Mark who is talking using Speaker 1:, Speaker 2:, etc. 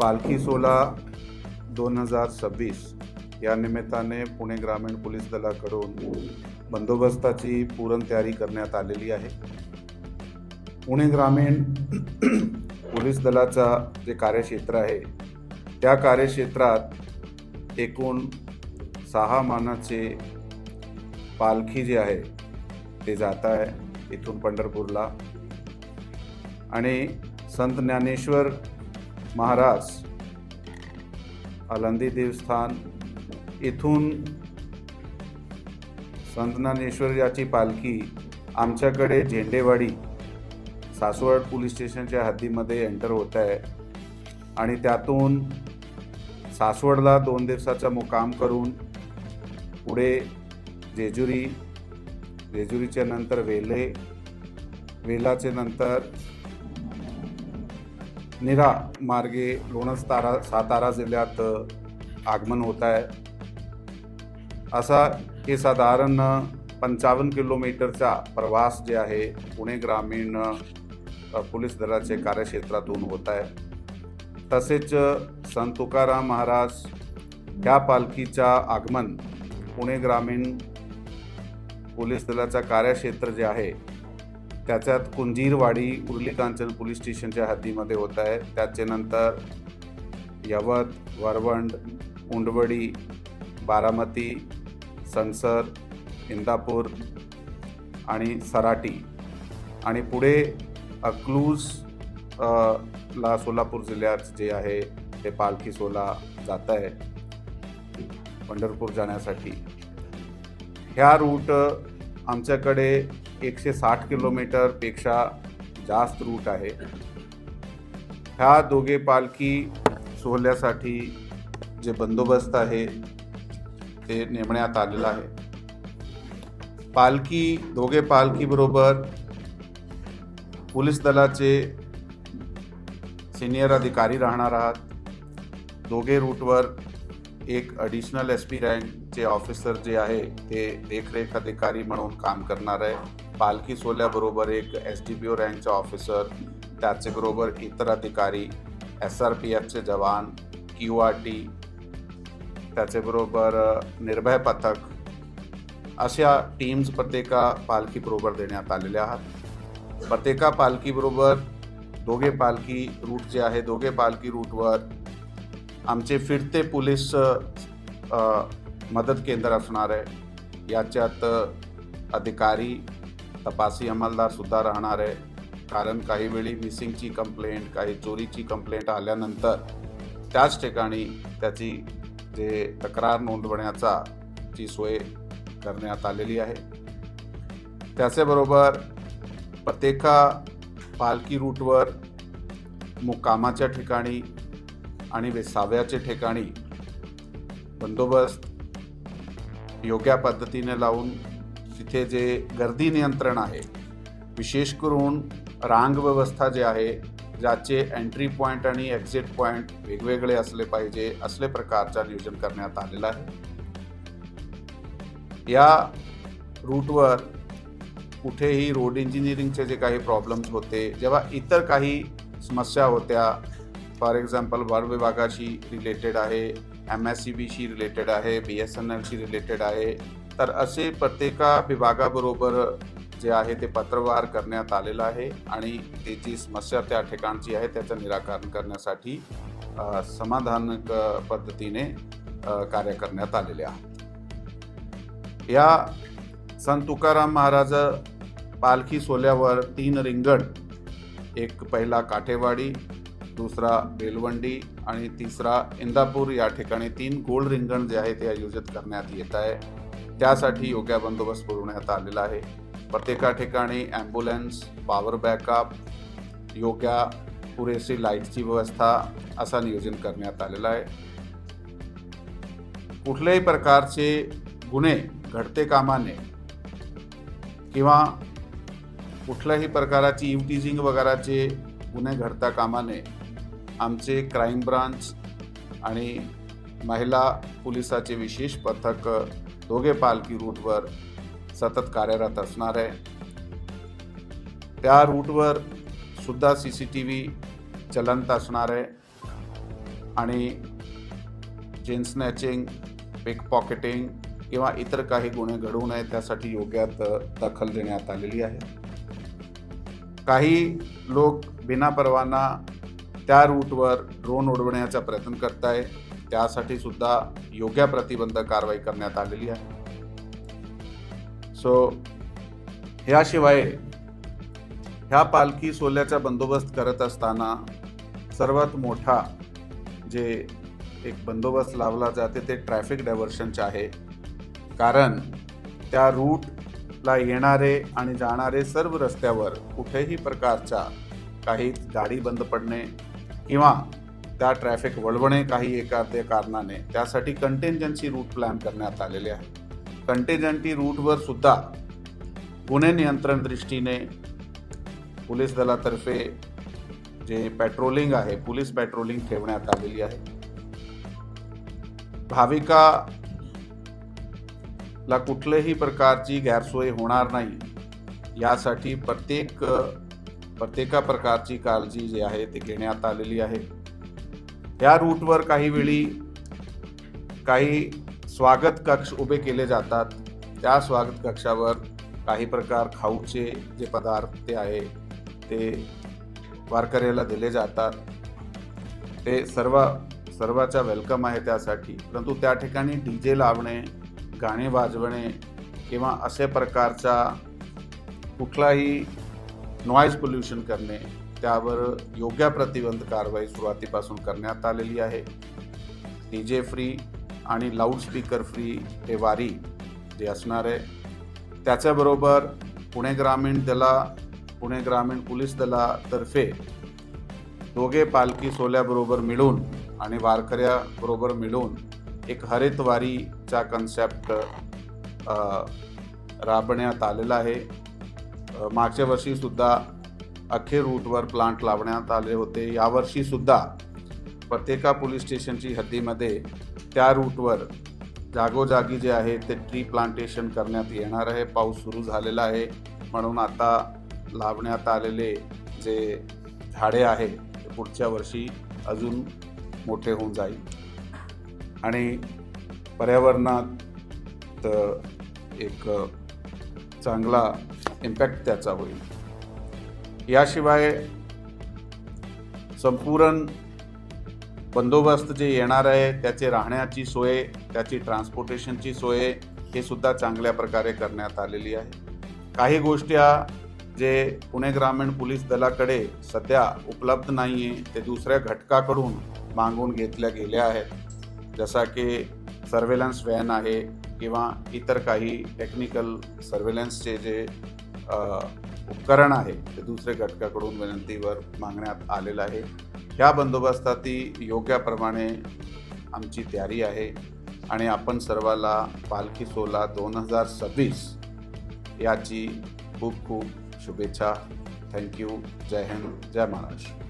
Speaker 1: पालखी सोहळा 2026 या निमित्ताने पुणे ग्रामीण पोलीस दलाकडून बंदोबस्ताची पूर्ण तयारी करण्यात आलेली आहे। पुणे ग्रामीण पोलीस दलाचा जे कार्यक्षेत्र आहे त्या कार्यक्षेत्रात एकूण 6 मानाचे पालखी जे आहे ते जात आहे इथून पंढरपूरला, आणि संत ज्ञानेश्वर महाराज आळंदी देवस्थान इथून संत ज्ञानेश्वर याची पालखी आमच्याकडे झेंडेवाडी सासवड पोलीस स्टेशनच्या हद्दीमध्ये एंटर होत आहे, आणि त्यातून सासवडला 2 दिवसाचा मुक्काम करून पुढे जेजुरीच्या नंतर वेलाचे नंतर नीरा मार्गे लोणंद सातारा जिल्ह्यात आगमन होत आहे। असा हे साधारण 55 किलोमीटरचा प्रवास जे आहे पुणे ग्रामीण पोलीस दलाचे कार्यक्षेत्रातून होत आहे। तसेच संत तुकाराम महाराज या पालखीचा आगमन पुणे ग्रामीण पोलीस दलाचा कार्यक्षेत्र जे आहे त्याच्यात कुंजीरवाडी उर्ली कांचन पोलीस स्टेशनच्या हद्दीमध्ये होत आहे। त्याचे नंतर यवत, वरवंड, उंडवडी, बारामती, संसर, इंदापूर आणि सराटी, आणि पुढे अकलूज ला सोलापूर जिल्ह्यात जे आहे ते पालखी सोहळा जात आहे पंढरपूर जाण्यासाठी। ह्या रूट आमच्याकडे 160 किलोमीटर पेक्षा जास्त रूट आहे। ह्या दोघे पालखी सोहळ्यासाठी जे बंदोबस्त आहे ते नेमण्यात आलेला आहे। दोघे पालखी बरोबर पोलीस दलाचे सिनियर अधिकारी राहणार आहात। दोघे रूटवर एक ॲडिशनल SP रँकचे ऑफिसर जे आहे ते देखरेख अधिकारी म्हणून काम करणार आहे। पालखी सोहळ्याबरोबर एक SDPO रँकचा ऑफिसर, त्याचबरोबर इतर अधिकारी, SRPFचे जवान, QRT, त्याचबरोबर निर्भय पथक, अशा टीम्स प्रत्येका पालखीबरोबर देण्यात आलेल्या आहात। प्रत्येका पालखीबरोबर दोघे पालखी रूट जे आहे दोघे पालखी रूटवर आमचे फिरते पोलीस मदत केंद्र असणार आहे। याच्यात अधिकारी, तपासी अंमलदार सुद्धा राहणार आहे, कारण काही वेळी मिसिंगची कंप्लेंट, काही चोरीची कंप्लेंट आल्यानंतर त्याच ठिकाणी त्याची जे तक्रार नोंदवण्याचा ची सोय करण्यात आलेली आहे। त्याचबरोबर प्रत्येका पालखी रूटवर मुक्कामाच्या ठिकाणी आणि विसाव्याच्या ठिकाणी बंदोबस्त योग्य पद्धतीने लावून तिथे जे गर्दी नियंत्रण आहे, विशेष करून रांग व्यवस्था जे आहे ज्याचे एंट्री पॉईंट आणि एक्झिट पॉईंट वेगवेगळे असले पाहिजे असले प्रकारचा नियोजन करण्यात आलेला आहे। या रूटवर कुठेही रोड इंजिनिअरिंगचे जे काही प्रॉब्लेम्स होते, जेव्हा इतर काही समस्या होत्या, फॉर एक्झाम्पल वन विभागाशी रिलेटेड आहे, MSCBशी रिलेटेड आहे, BSNLशी रिलेटेड आहे, तर असे प्रत्येका विभागाबरोबर जे आहे ते पत्रव्यवहार करण्यात आलेला आहे, आणि त्याची समस्या त्या ठिकाणची आहे त्याचं निराकरण करण्यासाठी समाधानक पद्धतीने कार्य करण्यात आलेले आहे। या संत तुकाराम महाराज पालखी सोहळ्यावर 3 रिंगण, एक पहिला काठेवाडी, दुसरा बेलवंडी आणि तिसरा इंदापूर या ठिकाणी 3 गोल रिंगण जे आहे ते आयोजित करण्यात येत आहे। त्यासाठी योग्य बंदोबस्त पुरवण्यात आलेला आहे। प्रत्येका ठिकाणी ॲम्ब्युलन्स, पॉवर बॅकअप, योग्य पुरेशी लाईटची व्यवस्था असा नियोजन करण्यात आलेला आहे। कुठल्याही प्रकारचे गुन्हे घडते कामा नये किंवा कुठल्याही प्रकाराची इव्हटीजिंग वगैरेचे गुन्हे घडता कामा नये आमचे क्राईम ब्रांच आणि महिला पोलिसाचे विशेष पथक दोघे पालखी रूटवर सतत कार्यरत असणार आहे। त्या रूटवर सुद्धा CCTV चलंत असणार आहे। आणि चेन स्नॅचिंग, पिक पॉकेटिंग किंवा इतर काही गुन्हे घडू नये त्यासाठी योग्य दखल देण्यात आलेली आहे. काही लोक बिना परवाना त्या रूटवर ड्रोन उडवण्याचा प्रयत्न करताय, त्यासाठी सुद्धा योग्य प्रतिबंध कारवाई करण्यात आलेली आहे. याशिवाय ह्या पालखी सोहळ्याचा बंदोबस्त करत असताना सर्वात मोठा जे एक बंदोबस्त लावला जाते ते ट्रॅफिक डायव्हर्शनचे आहे. कारण त्या रूटला येणारे आणि जाणारे सर्व रस्त्यावर कुठेही प्रकारच्या काही गाडी बंद पडणे किंवा त्या ट्रॅफिक वळवणे काही एखाद्या कारणाने, त्यासाठी कंटिंजन्सी रूट प्लॅन करण्यात आलेले आहे. कंटिंजन्सी रूटवर सुद्धा गुन्हे नियंत्रण दृष्टीने पोलीस दलातर्फे जे पेट्रोलिंग आहे, पोलीस पेट्रोलिंग ठेवण्यात आलेली आहे. भाविकाला कुठल्याही प्रकारची गैरसोय होणार नाही यासाठी प्रत्येका प्रकारची काळजी जी आहे ती घेण्यात आलेली आहे. या रूटवर काही वेळी काही स्वागत कक्ष उभे केले जातात. त्या स्वागत कक्षावर काही प्रकार खाऊचे जे पदार्थ ते आहे ते वारकऱ्याला दिले जातात. ते सर्वाचा वेलकम आहे त्यासाठी. परंतु त्या ठिकाणी डीजे लावणे, गाणे वाजवणे किंवा अशा प्रकारचा कुठलाही नॉईज पोल्युशन करणे त्यावर योग्य प्रतिबंध कारवाई सुरुवातीपासून करण्यात आलेली आहे. डीजे फ्री आणि लाऊडस्पीकर फ्री हे वारी जे असणार आहे. त्याच्याबरोबर पुणे ग्रामीण पोलीस दलातर्फे दोघे पालखी सोहळ्याबरोबर मिळून आणि वारकऱ्याबरोबर मिळून एक हरित वारीचा कन्सेप्ट राबवण्यात आलेला आहे. मागच्या वर्षी सुद्धा अखेर रूटवर प्लांट लावण्यात आले होते. यावर्षी सुद्धा प्रत्येका पोलीस स्टेशनची हद्दीमध्ये त्या रूटवर जागोजागी जे आहे ते ट्री प्लांटेशन करण्यात येणार आहे. पाऊस सुरू झालेला आहे म्हणून आता लावण्यात आलेले जे झाडे आहे ते पुढच्या वर्षी अजून मोठे होऊन जाईल आणि पर्यावरणात एक चांगला इम्पॅक्ट त्याचा होईल. याशिवाय संपूर्ण बंदोबस्त जे येणार आहे त्याचे राहण्याची सोय, त्याची ट्रान्सपोर्टेशनची सोय हे सुद्धा चांगल्या प्रकारे करण्यात आलेली आहे. काही गोष्टी जे पुणे ग्रामीण पोलीस दलाकडे सध्या उपलब्ध नाही आहे ते दुसऱ्या घटकाकडून मागून घेतल्या गेल्या आहेत. जसा की सर्वेलन्स व्हॅन आहे किंवा इतर काही टेक्निकल सर्वेलन्सचे जे उपकरण आहे ते दुसऱ्या घटकाकडून विनंतीवर मागण्यात आलेलं आहे. ह्या बंदोबस्ताती योग्यप्रमाणे आमची तयारी आहे आणि आपण सर्वाला पालखी सोहळा 2026 याची खूप खूप शुभेच्छा. थँक्यू. जय हिंद, जय महाराष्ट्र.